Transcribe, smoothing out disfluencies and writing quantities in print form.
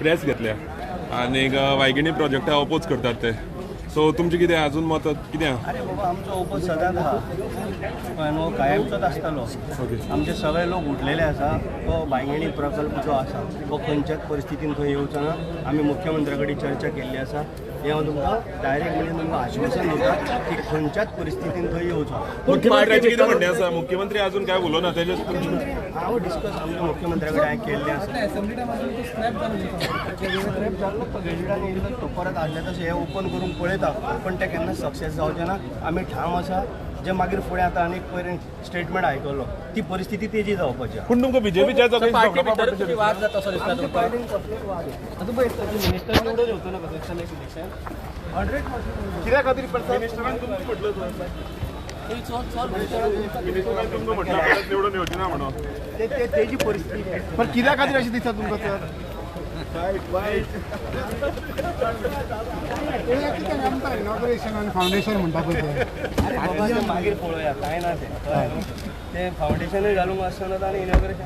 Press घेतल्या आणि वायगिणी प्रोजेक्टा oppose करतात ते. सो तुमचे कितें अजून मत कितें? अरे बाबा आमचो ओपन सदांच आहा पण हो कायमचोच आसतलो. आमचे सगळे लोक उठलेले आसा. तो बांयगणी प्रकल्प जो आसा तो खंयच्याच परिस्थितीन थंय येवचो ना. आमी मुख्यमंत्र्या कडेन चर्चा केल्ली आसा. हे हांव तुमकां डायरेक्ट म्हणजे तुमकां आश्वासन दिता की खंयच्याच परिस्थितीन थंय येवचो. मुख्यमंत्र्याचे कितें म्हणणें आसा? मुख्यमंत्री अजून काय उलोवना तेजे? हांव डिस्कस आमच्या मुख्यमंत्र्या कडेन हांवें केल्लें आसा. गॅजेटान येयल्लो तो परत आदल्या तशें हे ओपन करून पळयता पण ते केन्ना सक्सेस जावचें ना. आमी ठाम आसा जे मागीर फुडें आतां आनीक पयर स्टेटमेंट आयकलो ती परिस्थिती तेजी जावपाची. पूण तुमकां बीजेपीच्या पार्टी भितर किती वाद जाता असो दिसता तुमकां? आतां पळय मिनिस्टर निवडून येवचो ना कसं नेक्स्ट इलेक्शन 100% कित्या खातीर मिनिस्टरान तुमकां म्हटलं तुमकां म्हटलं परत निवडून येवची ना म्हणून. तेजी परिस्थिती पण कित्या खातीर अशें दिसता तुमकां सर? इनॉग्रेशन आनी फावंडेशन म्हणटा पळय ते. अरे बाबा ते मागीर पळोवया कांय ना ते फावंडेशनूय घालूंक आसतना आनी इनॉग्रेशन